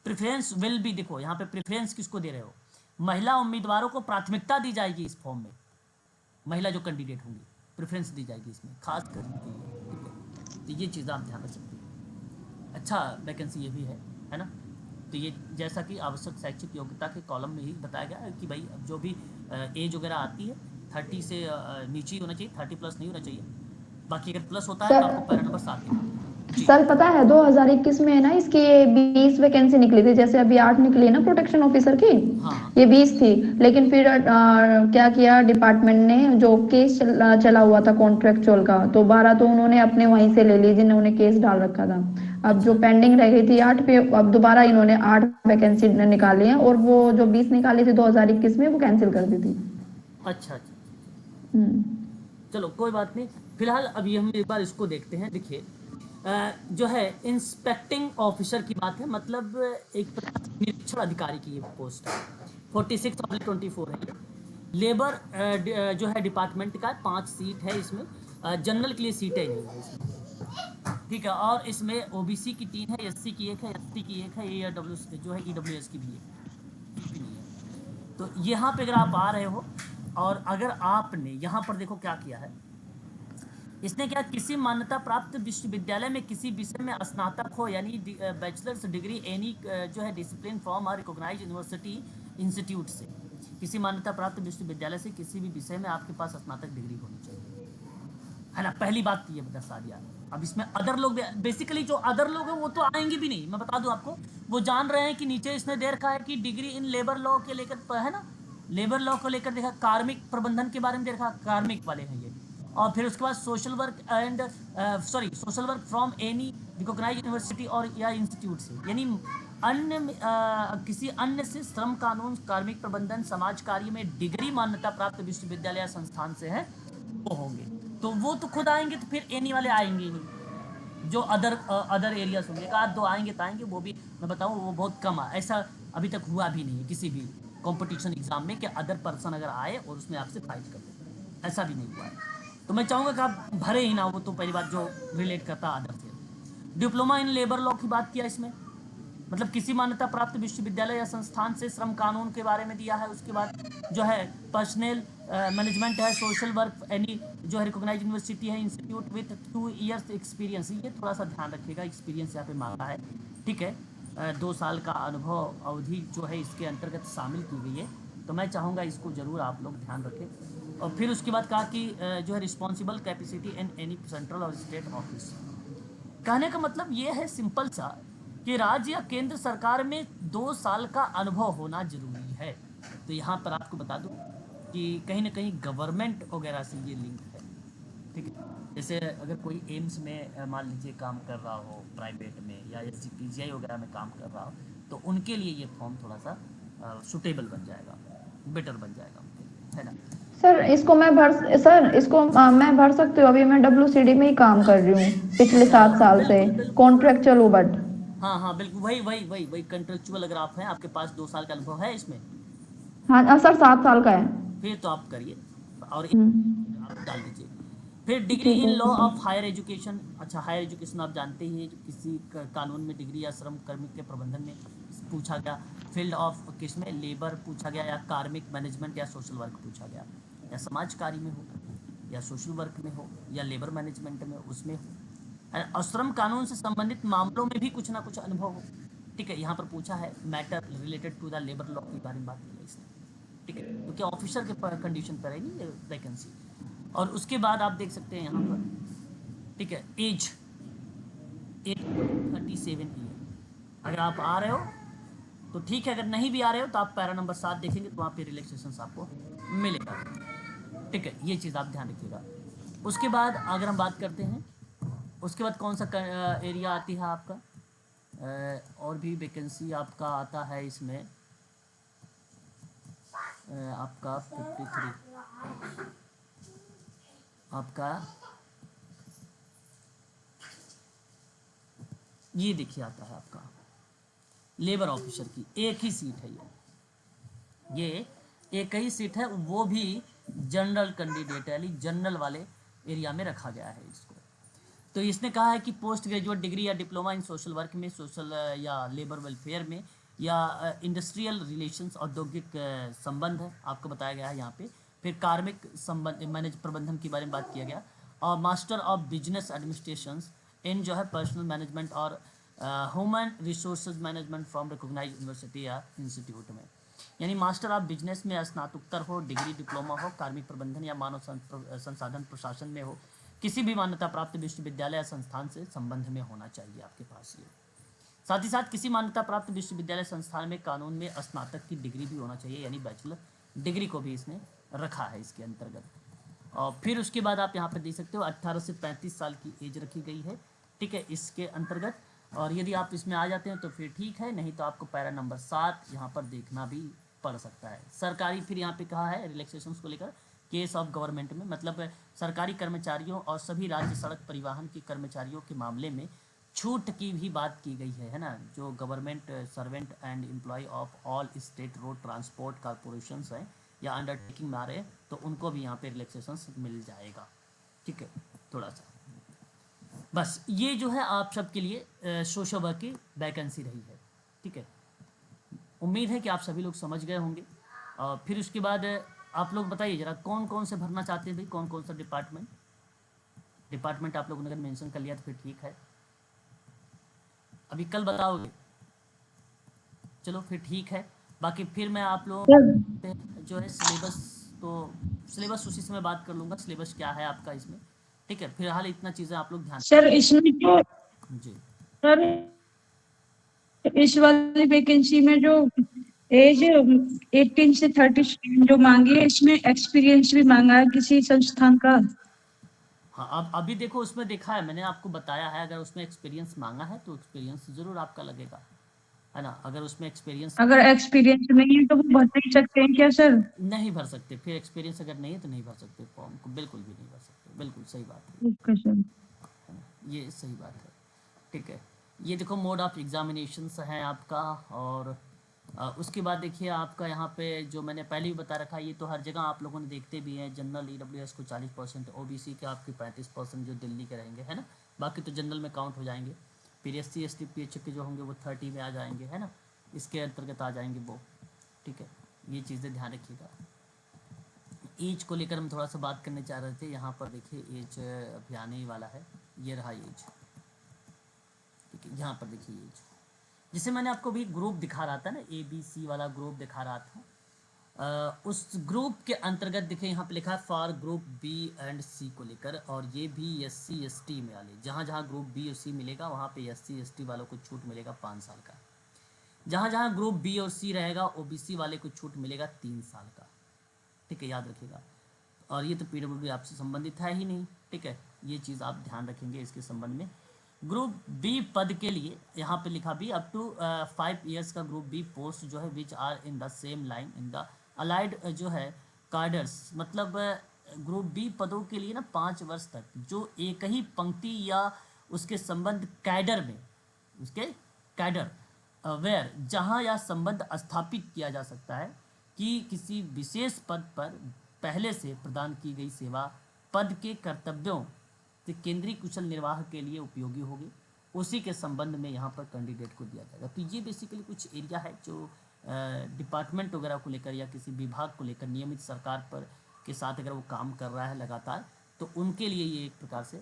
Speaker 1: प्रेफरेंस विल भी, देखो यहाँ पे प्रेफरेंस किसको दे रहे हो, महिला उम्मीदवारों को प्राथमिकता दी जाएगी इस फॉर्म में, महिला जो कैंडिडेट होंगी प्रेफरेंस दी जाएगी इसमें खास करने के लिए, ठीक है। तो ये चीज़ आप ध्यान रख सकते हैं। अच्छा वैकेंसी ये भी है ना। तो ये जैसा कि आवश्यक शैक्षिक योग्यता के कॉलम में ही बताया गया है कि भाई अब जो भी एज वगैरह आती है 30 से नीचे ही होना चाहिए, 30 प्लस नहीं होना चाहिए। बाकी अगर प्लस होता है तो आपको पैरा नंबर 7 देना।
Speaker 4: सर पता है 2021 में ना इसकी 20 वैकेंसी निकली थी, जैसे अभी 8 निकली है ना प्रोटेक्शन ऑफिसर की,
Speaker 1: हाँ।
Speaker 4: ये 20 थी। लेकिन फिर क्या किया डिपार्टमेंट ने, जो केस चला हुआ था कॉन्ट्रेक्चुअल का, तो 12 तो उन्होंने अपने वहीं से ले ली जिन्होंने केस डाल रखा था। अब जो पेंडिंग रह गई थी 8 पे, अब दोबारा इन्होंने 8 वैकेंसी निकाली है, और वो जो 20 निकाली थी 2021 में वो कैंसिल कर दी थी।
Speaker 1: अच्छा अच्छा, चलो कोई बात नहीं। फिलहाल अभी हम एक बार इसको देखते हैं। देखिए जो है इंस्पेक्टिंग ऑफिसर की बात है, मतलब एक निरीक्षण अधिकारी की ये पोस्ट है, 46/24 है ये। लेबर जो है डिपार्टमेंट का 5 सीट है इसमें, जनरल के लिए सीटें नहीं है इसमें, ठीक है। और इसमें OBC की 3 है, SC की 1 है, ST की 1 है, EWS जो है EWS की भी नहीं है। तो यहाँ पे अगर आप आ रहे हो और अगर आपने यहाँ पर देखो क्या किया है इसने, क्या किसी मान्यता प्राप्त विश्वविद्यालय में किसी विषय में स्नातक हो, यानी बैचलर्स डिग्री एनी जो है डिसिप्लिन फ्रॉम और रिकॉग्नाइज्ड यूनिवर्सिटी इंस्टीट्यूट से, किसी मान्यता प्राप्त विश्वविद्यालय से किसी भी विषय में आपके पास स्नातक डिग्री होनी चाहिए, है ना। पहली बात तो ये दर्शा दिया। अब इसमें अदर लोग, बेसिकली जो अदर लोग हैं वो तो आएंगे भी नहीं, मैं बता दूं आपको। वो जान रहे हैं कि नीचे इसने दे रखा है कि डिग्री इन लेबर लॉ के लेकर, है ना, लेबर लॉ को लेकर देखा, कार्मिक प्रबंधन के बारे में दे रखा, कार्मिक वाले हैं ये। और फिर उसके बाद social work and social work from any recognised university और या इंस्टीट्यूट से, यानी अन्य किसी अन्य से श्रम कानून, कार्मिक प्रबंधन, समाज कार्य में डिग्री मान्यता प्राप्त विश्वविद्यालय या संस्थान से है वो होंगे। तो वो तो खुद आएंगे, तो फिर एनी वाले आएंगे ही नहीं, जो अदर एरियाज होंगे, एक आध दो आएंगे तो आएंगे, वो भी मैं बताऊं वो बहुत कम है। ऐसा अभी तक हुआ भी नहीं है किसी भी कंपटीशन एग्जाम में कि अदर पर्सन अगर आए और उसमें आपसे फाइट कर दे, ऐसा भी नहीं हुआ है। तो मैं चाहूँगा कि आप भरे ही ना, वो तो पहली बात जो रिलेट करता अदर से। डिप्लोमा इन लेबर लॉ की बात किया इसमें, मतलब किसी मान्यता प्राप्त विश्वविद्यालय या संस्थान से श्रम कानून के बारे में दिया है। उसके बाद जो है पर्सनल मैनेजमेंट है, सोशल वर्क, एनी जो है रिकॉग्नाइज यूनिवर्सिटी है, इंस्टीट्यूट विथ 2 इयर्स एक्सपीरियंस, ये थोड़ा सा ध्यान रखिएगा, एक्सपीरियंस यहाँ पे मांगा है, ठीक है। 2 साल का अनुभव अवधि जो है इसके अंतर्गत शामिल की गई है, तो मैं चाहूँगा इसको ज़रूर आप लोग ध्यान रखें। और फिर उसके बाद कहा कि जो है responsible capacity in any central और स्टेट ऑफिस। कहने का मतलब ये है सिंपल सा कि राज्य या केंद्र सरकार में 2 साल का अनुभव होना जरूरी है। तो यहाँ पर आपको बता दूं कि कहीं ना कहीं गवर्नमेंट वगैरह से ये लिंक है, ठीक है। जैसे अगर कोई एम्स में मान लीजिए काम कर रहा हो प्राइवेट में, या SGPGI वगैरह में काम कर रहा हो, तो उनके लिए ये फॉर्म थोड़ा सा सुटेबल बन जाएगा, बेटर बन जाएगा उनके लिए, है ना।
Speaker 6: सर इसको मैं भर सकती हूँ। अभी मैं WCD में ही काम कर रही हूँ पिछले 7 साल से,
Speaker 1: बिल्कुल बिल्कुल,
Speaker 6: कॉन्ट्रेक्चुअल हूँ बट।
Speaker 1: हाँ हाँ बिल्कुल, वही कंट्रेक्चुअल अगर आप हैं, आपके पास 2 साल का अनुभव है इसमें,
Speaker 6: हाँ सर 7 साल का है।
Speaker 1: फिर तो आप करिए और
Speaker 6: हम्म,
Speaker 1: आप डाल दीजिए। फिर डिग्री
Speaker 6: ठीक
Speaker 1: इन
Speaker 6: है
Speaker 1: law
Speaker 6: sir.
Speaker 1: Of higher education. अच्छा, हायर एजुकेशन आप जानते ही हैं, जो किसी कानून में डिग्री या श्रम कर्मिक के प्रबंधन में पूछा गया, फील्ड ऑफ किस में, लेबर पूछा गया, या कार्मिक मैनेजमेंट या सोशल वर्क पूछा गया, या समाज कार्य में हो, या सोशल वर्क में हो, या लेबर मैनेजमेंट में उसमें हो, और श्रम कानून से संबंधित मामलों में भी कुछ ना कुछ अनुभव हो, ठीक है। यहाँ पर पूछा है matter related to the labour law के बारे में बात की है इसने, ठीक है। तो क्या ऑफिसर के कंडीशन पर रहेगी ये वैकेंसी। और उसके बाद आप देख सकते हैं यहाँ पर, ठीक है, एज 37 ईयर। अगर आप आ रहे हो तो ठीक है, अगर नहीं भी आ रहे हो तो आप पैरा नंबर 7 देखेंगे तो वहाँ पे रिलैक्सेशन आपको मिलेगा, ठीक है। ये चीज़ आप ध्यान रखिएगा। उसके बाद अगर हम बात करते हैं, उसके बाद कौन सा एरिया आती है आपका, और भी वैकेंसी आपका आता है इसमें, आपका 53 आपका ये देखिए आता है आपका लेबर ऑफिसर की, एक ही सीट है ये एक ही सीट है, वो भी जनरल कैंडिडेट है, यानी जनरल वाले एरिया में रखा गया है इसको। तो इसने कहा है कि पोस्ट ग्रेजुएट डिग्री या डिप्लोमा इन सोशल वर्क में, सोशल या लेबर वेलफेयर में, या इंडस्ट्रियल रिलेशंस, औद्योगिक संबंध है आपको बताया गया है यहाँ पे। फिर कार्मिक संबंध मैनेज प्रबंधन के बारे में बात किया गया, और master of business administration in जो है पर्सनल मैनेजमेंट और human resources management from recognised university या इंस्टीट्यूट में, यानी मास्टर ऑफ बिजनेस में स्नातकोत्तर हो, डिग्री डिप्लोमा हो, कार्मिक प्रबंधन या मानव संसाधन प्रशासन में हो, किसी भी मान्यता प्राप्त विश्वविद्यालय या संस्थान से संबंध में होना चाहिए आपके पास ये। साथ ही साथ किसी मान्यता प्राप्त विश्वविद्यालय संस्थान में कानून में स्नातक की डिग्री भी होना चाहिए, यानी बैचलर डिग्री को भी इसने रखा है इसके अंतर्गत। और फिर उसके बाद आप यहाँ पर देख सकते हो 18 से 35 साल की एज रखी गई है, ठीक है, इसके अंतर्गत। और यदि आप इसमें आ जाते हैं तो फिर ठीक है, नहीं तो आपको पैरा नंबर 7 यहाँ पर देखना भी पड़ सकता है। सरकारी फिर यहाँ पे कहा है रिलैक्सेशन को लेकर, केस ऑफ गवर्नमेंट में, मतलब सरकारी कर्मचारियों और सभी राज्य सड़क परिवहन के कर्मचारियों के मामले में छूट की भी बात की गई है ना। जो government servant and employ of all state road transport corporation हैं या अंडरटेकिंग में आ रहे हैं, तो उनको भी यहाँ पे रिलैक्सेशन मिल जाएगा, ठीक है। थोड़ा सा बस ये जो है आप सबके लिए सोशल वर्क की वैकेंसी रही है, ठीक है। उम्मीद है कि आप सभी लोग समझ गए होंगे। और फिर उसके बाद आप लोग बताइए जरा कौन कौन से भरना चाहते हैं भाई, कौन कौन सा डिपार्टमेंट आप लोगों ने अगर मेंशन कर लिया तो फिर ठीक है, अभी कल बताओगे, चलो फिर ठीक है। बाकी फिर मैं आप लोगों जो है सिलेबस, तो सिलेबस उसी समय बात कर लूँगा, सिलेबस क्या है आपका इसमें, ठीक है। फिलहाल इतना चीज़ें आप लोग ध्यान
Speaker 5: सर इसमें जो
Speaker 1: जी
Speaker 5: सर इस वाली वैकेंसी में जो एज 18 से 30 जो मांगी है, इसमें एक्सपीरियंस भी मांगा है किसी संस्थान का।
Speaker 1: हाँ, अब अभी देखो उसमें देखा है मैंने, आपको बताया है, अगर उसमें एक्सपीरियंस मांगा है तो एक्सपीरियंस ज़रूर आपका लगेगा, है ना। अगर उसमें एक्सपीरियंस
Speaker 5: अगर एक्सपीरियंस नहीं है तो वो भर नहीं सकते हैं क्या सर?
Speaker 1: नहीं भर सकते, फिर एक्सपीरियंस अगर नहीं है तो नहीं भर सकते फॉर्म को, बिल्कुल भी नहीं भर सकते, बिल्कुल सही बात है,
Speaker 5: ओके सर।
Speaker 1: है ना, ये सही बात है। ठीक है। ये देखो मोड ऑफ एग्जामिनेशंस है आपका, और उसके बाद देखिए आपका यहाँ पे जो मैंने पहले भी बता रखा है, ये तो हर जगह आप लोगों ने देखते भी हैं। जनरल EWS को 40%, OBC के आपके 35% जो दिल्ली के रहेंगे, है ना, बाकी तो जनरल में काउंट हो जाएंगे। फिर SC ST PH के जो होंगे वो 30 में आ जाएंगे, है ना, इसके अंतर्गत आ जाएंगे वो। ठीक है, ये चीज़ें ध्यान रखिएगा। एज को लेकर हम थोड़ा सा बात करने चाह रहे थे। यहाँ पर देखिए एज अभी आने ही वाला है, ये रहा एज। ठीक है, यहाँ पर देखिए एज, जिसे मैंने आपको भी ग्रुप दिखा रहा था ना, ABC वाला ग्रुप दिखा रहा था, उस ग्रुप के अंतर्गत देखिए यहाँ पे लिखा है for group B and C को लेकर, और ये भी SC ST में वाले, जहाँ जहाँ ग्रुप B और C मिलेगा वहाँ पे SC ST वालों को छूट मिलेगा 5 साल का। जहाँ जहाँ ग्रुप B और C रहेगा OBC वाले को छूट मिलेगा 3 साल का। ठीक है, याद रखिएगा। और ये तो PWD आपसे संबंधित है ही नहीं। ठीक है, ये चीज़ आप ध्यान रखेंगे इसके संबंध में। ग्रुप B पद के लिए यहाँ पे लिखा भी अप टू 5 ईयर्स का ग्रुप B पोस्ट जो है which are in the same line in the allied जो है कार्डर्स, मतलब ग्रुप B पदों के लिए ना 5 वर्ष तक जो एक ही पंक्ति या उसके संबंध कैडर में, उसके कैडर वेयर जहाँ या संबंध स्थापित किया जा सकता है कि किसी विशेष पद पर पहले से प्रदान की गई सेवा पद के कर्तव्यों से केंद्रीय कुशल निर्वाह के लिए उपयोगी होगी, उसी के संबंध में यहाँ पर कैंडिडेट को दिया जाएगा। तो ये बेसिकली कुछ एरिया है जो डिपार्टमेंट वगैरह को लेकर या किसी विभाग को लेकर नियमित सरकार पर के साथ अगर वो काम कर रहा है लगातार, तो उनके लिए ये एक प्रकार से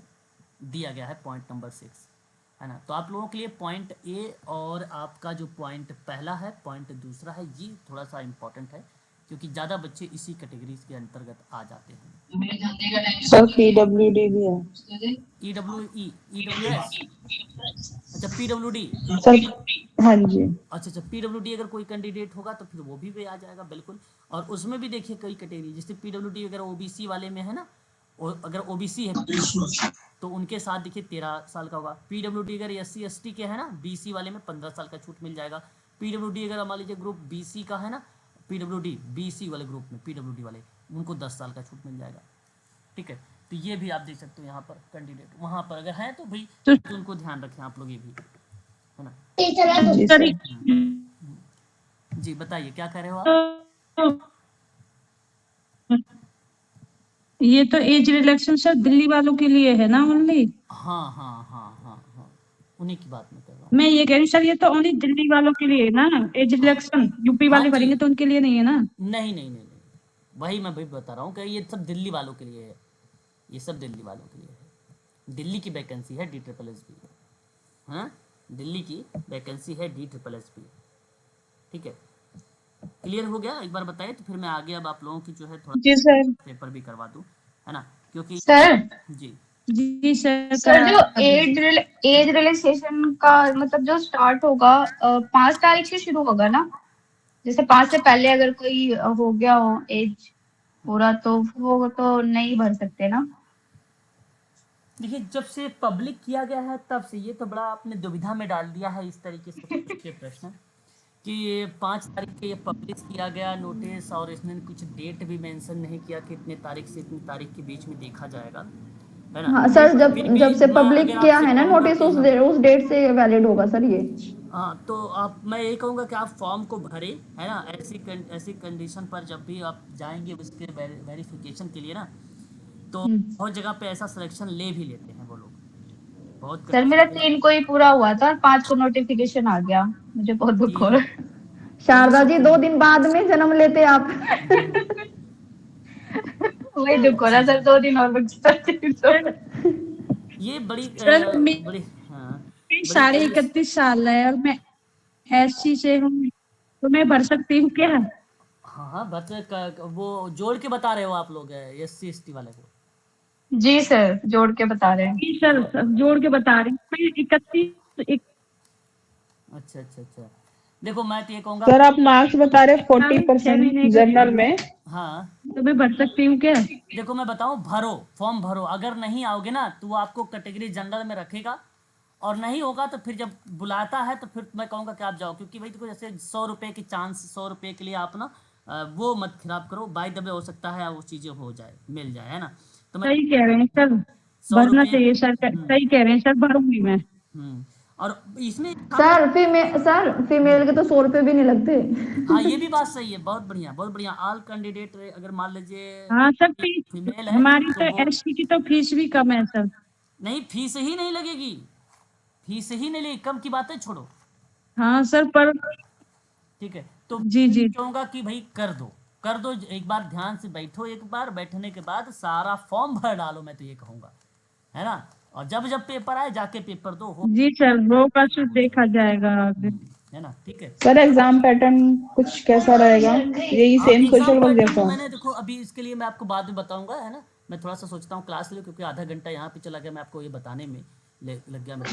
Speaker 1: दिया गया है पॉइंट नंबर 6, है ना। तो आप लोगों के लिए पॉइंट A और आपका जो पॉइंट पहला है, पॉइंट दूसरा है, ये थोड़ा सा इम्पोर्टेंट है क्योंकि ज़्यादा बच्चे इसी कैटेगरीज के अंतर्गत आ जाते हैं।
Speaker 6: सर PWD भी है।
Speaker 1: EWS, अच्छा PWD,
Speaker 6: सर हाँ जी।
Speaker 1: अच्छा PWD अगर कोई कैंडिडेट होगा तो फिर वो भी आ जाएगा बिल्कुल। और उसमें भी देखिए कई कैटेगरी, जैसे PWD अगर OBC वाले में है ना, और अगर OBC है तो उनके साथ देखिए 13 साल का होगा। PWD अगर SC ST के है ना, BC वाले में 15 साल का छूट मिल जाएगा। PWD अगर मान लीजिए ग्रुप BC का है ना, PWD BC वाले ग्रुप में PWD वाले उनको 10 साल का छूट मिल जाएगा। ठीक है, तो ये भी आप देख सकते हो यहाँ पर कैंडिडेट वहाँ पर अगर है तो भाई तो उनको ध्यान रखें आप लोग, ये भी है ना।
Speaker 6: जी सर।
Speaker 1: जी बताइए क्या कह रहे हो आप।
Speaker 5: ये तो एज रिलैक्सेशन सर दिल्ली वालों के लिए है ना ओनली।
Speaker 1: हाँ हाँ हाँ हाँ हाँ, उन्हीं की बात मैं कर रहा हूँ।
Speaker 5: मैं ये कह रही हूँ सर, ये तो ओनली दिल्ली वालों के लिए है ना, एज रिलैक्सेशन यूपी
Speaker 1: हाँ
Speaker 5: वाले
Speaker 1: जी।
Speaker 5: भरेंगे तो उनके लिए नहीं है ना।
Speaker 1: नहीं नहीं नहीं नहीं, वही मैं भी बता रहा हूँ कि ये सब दिल्ली वालों के लिए है, ये सब दिल्ली वालों के लिए है। दिल्ली की वैकेंसी है DSSS, हाँ दिल्ली की वैकेंसी है DSSS। ठीक है, क्लियर हो गया, एक बार बताइए तो फिर मैं आगे अब आप लोगों की जो है थोड़ा
Speaker 5: जी सर।
Speaker 1: पेपर भी करवा दूँ, है ना, क्योंकि
Speaker 4: सर
Speaker 1: जी
Speaker 5: जी सर।
Speaker 4: सर जो एज रिलैक्सेशन का मतलब जो स्टार्ट होगा 5 तारीख से शुरू होगा ना, जैसे 5 से पहले अगर कोई हो गया हो एज पूरा तो वो तो नहीं भर सकते ना।
Speaker 1: देखिए जब से पब्लिक किया गया है तब से, ये तो बड़ा आपने दुविधा में डाल दिया है इस तरीके से पूछ के प्रश्न कि 5 तारीख के ये पब्लिश किया गया नोटिस, और इसने कुछ डेट भी मेंशन नहीं किया कि इतने तारीख से इतनी तारीख के बीच में देखा जाएगा, है ना।
Speaker 6: हाँ सर,
Speaker 1: फिर भी
Speaker 6: जब से
Speaker 1: मैं
Speaker 6: पब्लिक
Speaker 1: अगर
Speaker 6: किया
Speaker 1: आपसे
Speaker 6: है ना
Speaker 1: कहूँगा
Speaker 6: नोटिस,
Speaker 1: कि
Speaker 6: उस डेट से वैलिड होगा सर ये।
Speaker 1: हाँ, तो आप मैं यही कहूँगा कि आप फॉर्म को भरें, है ना। ऐसी कंडीशन पर जब भी आप जाएंगे उसके वेरिफिकेशन के लिए ना, तो बहुत जगह पे ऐसा सिलेक्शन ले भी लेते हैं वो लोग, बहुत
Speaker 4: सर मेरा 3 को ही पूरा हुआ था और 5 को नोटिफिकेशन आ गया, मुझे बहुत दुख हो रहा है।
Speaker 6: शारदा जी 2 दिन बाद में जन्म लेते आप।
Speaker 4: वही दुख हो रहा सर, 2 दिन और बचता है।
Speaker 1: ये बड़ी
Speaker 5: सर
Speaker 1: बड़ी हाँ
Speaker 5: साढ़े 31 साल है और मैं SC से हूँ, तो मैं भर सकती हूँ क्या।
Speaker 1: हाँ बच्चे वो जोड़ के बता रहे हो आप लोग SC ST वाले को।
Speaker 4: जी सर जोड़ के बता रहे हैं।
Speaker 5: जी सर, जोड़ के बता रही हूँ मैं 31।
Speaker 1: अच्छा अच्छा अच्छा, देखो मैं तो ये कहूँगा
Speaker 6: सर आप मार्क्स बता रहे 40% जनरल में।
Speaker 1: हाँ,
Speaker 5: तो मैं भर सकती हूँ क्या।
Speaker 1: देखो मैं बताऊँ, भरो फॉर्म भरो, अगर नहीं आओगे ना तो वो आपको कैटेगरी जनरल में रखेगा, और नहीं होगा तो फिर जब बुलाता है तो फिर मैं कहूँगा कि आप जाओ, क्योंकि भाई देखो जैसे 100 रुपये की चांस, 100 रुपये के लिए आप ना वो मत खराब करो, बाय द वे हो सकता है वो चीज़ें हो जाए, मिल जाए, है ना। तो मैं
Speaker 5: सही कह रहे हैं सर,
Speaker 1: 100
Speaker 5: भरना
Speaker 1: रुपये
Speaker 5: चाहिए सर, सही कह रहे हैं सर, भरूंगी मैं।
Speaker 1: और इसमें
Speaker 6: सर फीमेल के तो 100 रुपए भी नहीं लगते।
Speaker 1: हाँ ये भी बात सही है, बहुत बढ़िया बहुत बढ़िया। ऑल कैंडिडेट अगर मान लीजिए
Speaker 5: हाँ सर, फीस
Speaker 1: फीमेल है
Speaker 5: हमारी
Speaker 1: तो
Speaker 5: तो
Speaker 1: वो
Speaker 5: एससी की तो फीस भी कम है सर।
Speaker 1: नहीं, फीस ही नहीं लगेगी, फीस ही नहीं लगेगी, कम की बातें छोड़ो।
Speaker 5: हाँ सर, पर
Speaker 1: ठीक है, तो
Speaker 5: जी
Speaker 1: मैं
Speaker 5: जी
Speaker 1: कहूंगा कि भाई कर दो, कर दो, एक बार ध्यान से बैठो, एक बार बैठने के बाद सारा फॉर्म भर डालो, मैं तो ये कहूंगा, है ना। और जब जब पेपर आए जाके पेपर दो, हो
Speaker 5: जी सर, वो का
Speaker 1: हो
Speaker 5: देखा
Speaker 1: जाएगा।
Speaker 5: जाएगा आगे।
Speaker 1: है ना, ठीक है।
Speaker 6: सर एग्जाम पैटर्न कुछ कैसा रहेगा, यही
Speaker 1: हाँ
Speaker 6: same
Speaker 1: exam
Speaker 6: social work
Speaker 1: pattern तो
Speaker 6: जैसा?
Speaker 1: मैंने देखो अभी इसके लिए मैं आपको बाद में बताऊंगा, है ना। मैं थोड़ा सा सोचता हूँ क्लास ले, क्योंकि आधा घंटा यहाँ पे चला गया, मैं आपको ये बताने में लग गया मेरे।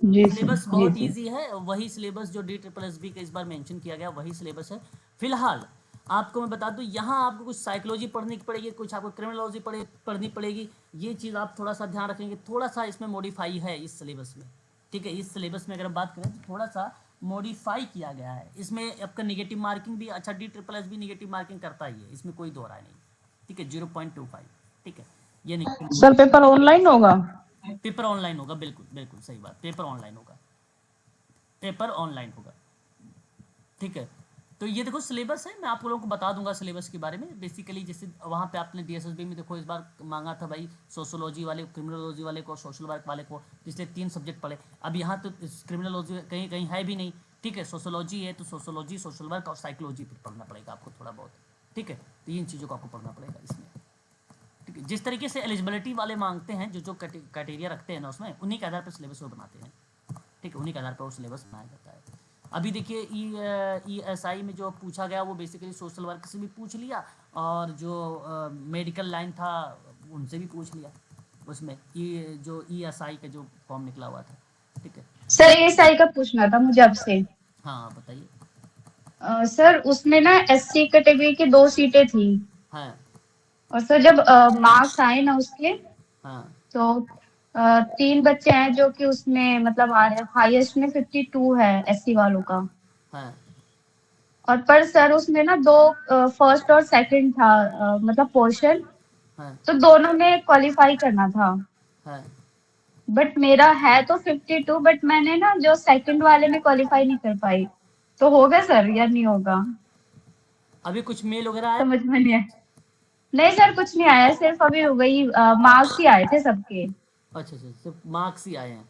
Speaker 6: जी सर,
Speaker 1: सिलेबस
Speaker 6: जी
Speaker 1: बहुत
Speaker 6: सर।
Speaker 1: इजी है, वही सिलेबस जो DSSB का इस बार मेंशन किया गया वही सिलेबस है। फिलहाल आपको मैं बता दूं, यहाँ आपको कुछ साइकोलॉजी पढ़नी पड़ेगी, कुछ आपको क्रिमिनोलॉजी पढ़नी पड़ेगी, ये चीज़ आप थोड़ा सा ध्यान रखेंगे, थोड़ा सा इसमें मॉडिफाई है इस सिलेबस में। ठीक है, इस सिलेबस में अगर हम बात करें तो थोड़ा सा मॉडिफाई किया गया है, इसमें आपका निगेटिव मार्किंग भी, अच्छा DSSB निगेटिव मार्किंग करता ही है, इसमें कोई दो राय नहीं। ठीक है, 0.25। ठीक है, ये नहीं,
Speaker 6: सर पेपर ऑनलाइन होगा?
Speaker 1: पेपर ऑनलाइन होगा, बिल्कुल बिल्कुल सही बात, पेपर ऑनलाइन होगा, पेपर ऑनलाइन होगा। ठीक है, तो ये देखो सिलेबस है, मैं आप लोगों को बता दूंगा सिलेबस के बारे में। बेसिकली जैसे वहाँ पे आपने DSSB में देखो इस बार मांगा था भाई सोशोलॉजी वाले, क्रिमिनोलॉजी वाले को, सोशल वर्क वाले को, पिछले 3 सब्जेक्ट पढ़े। अब यहाँ तो क्रिमिनोलॉजी कहीं कहीं है भी नहीं। ठीक है, सोशोलॉजी है तो सोशोलॉजी, सोशल वर्क और साइकोलॉजी फिर पढ़ना पड़ेगा आपको थोड़ा बहुत। ठीक है, 3 चीज़ों को आपको पढ़ना पड़ेगा इसमें। ठीक है, जिस तरीके से एलिजिबिलिटी वाले मांगते हैं, जो जो क्राइटेरिया रखते हैं ना उसमें, उन्हीं के आधार पर सिलेबस वो बनाते हैं। ठीक है, उन्हीं के आधार पर वो सिलेबस बनाया जाता है। अभी देखिए ESI में जो पूछा गया वो बेसिकली सोशल वर्क से भी पूछ लिया, और जो मेडिकल लाइन था उनसे भी पूछ लिया, उसमें जो ESI का जो फॉर्म निकला हुआ था। ठीक है,
Speaker 4: सर ASI का पूछना था मुझे आपसे।
Speaker 1: हाँ बताइए।
Speaker 4: सर उसमें ना SC कैटेगरी की 2 सीटें थी,
Speaker 1: हाँ
Speaker 4: और सर जब मार्क्स आए ना उसके,
Speaker 1: हाँ
Speaker 4: तो 3 बच्चे हैं जो कि उसमें मतलब आ रहे, हाईएस्ट में 52 है SC वालों का।
Speaker 1: हाँ
Speaker 4: और पर सर उसमें ना 2 फर्स्ट और सेकंड था, मतलब पोर्शन,
Speaker 1: हाँ
Speaker 4: तो दोनों में क्वालिफाई करना था।
Speaker 1: हाँ।
Speaker 4: बट मेरा है तो 52, बट मैंने ना जो सेकंड वाले में क्वालिफाई नहीं कर पाई, तो होगा सर या नहीं होगा?
Speaker 1: अभी कुछ मेल वगैरह आया?
Speaker 4: समझ में नहीं आया। नहीं सर, कुछ नहीं आया, सिर्फ अभी वही मार्क्स ही आए थे सबके।
Speaker 1: अच्छा अच्छा, सिर्फ मार्क्स ही आए हैं।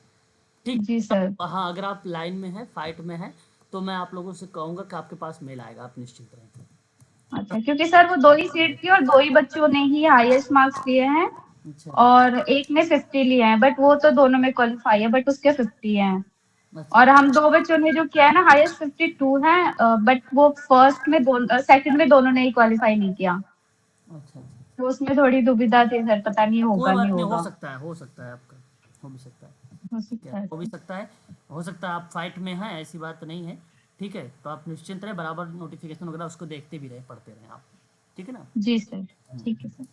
Speaker 1: ठीक।
Speaker 4: जी सर।
Speaker 1: हाँ, अगर आप लाइन में हैं, फाइट में हैं, तो मैं आप लोगों से कहूँगा कि आपके पास मेल आएगा, आप निश्चिंत रहें।
Speaker 4: अच्छा, क्योंकि सर वो 2 ही सीट थी और 2 ही बच्चों ने ही हाईएस्ट मार्क्स लिए हैं,
Speaker 1: अच्छा
Speaker 4: और एक ने 50 लिए हैं, बट वो तो दोनों में क्वालिफाई है, बट उसके 50 हैं।
Speaker 1: अच्छा
Speaker 4: और हम 2 बच्चों ने जो किया है ना, हाईएस्ट 52 है, बट वो फर्स्ट में सेकंड में दोनों ने ही क्वालिफाई नहीं किया।
Speaker 1: अच्छा। अच्छा,
Speaker 4: तो उसमें थोड़ी दुविधा थी सर, पता नहीं
Speaker 1: कोई
Speaker 4: होगा नहीं
Speaker 1: बात नहीं, हो
Speaker 4: होगा।
Speaker 1: सकता है, हो सकता है आपका, हो भी सकता है।
Speaker 4: हो
Speaker 1: ठीक है,
Speaker 4: सकता है
Speaker 1: हो भी
Speaker 4: सर।
Speaker 1: सकता है, हो सकता है आप फाइट में हैं, ऐसी बात नहीं है। ठीक है, तो आप निश्चिंत रहे, बराबर नोटिफिकेशन वगैरह उसको देखते भी रहे, पढ़ते रहे आप। ठीक है ना।
Speaker 4: जी सर, ठीक है सर।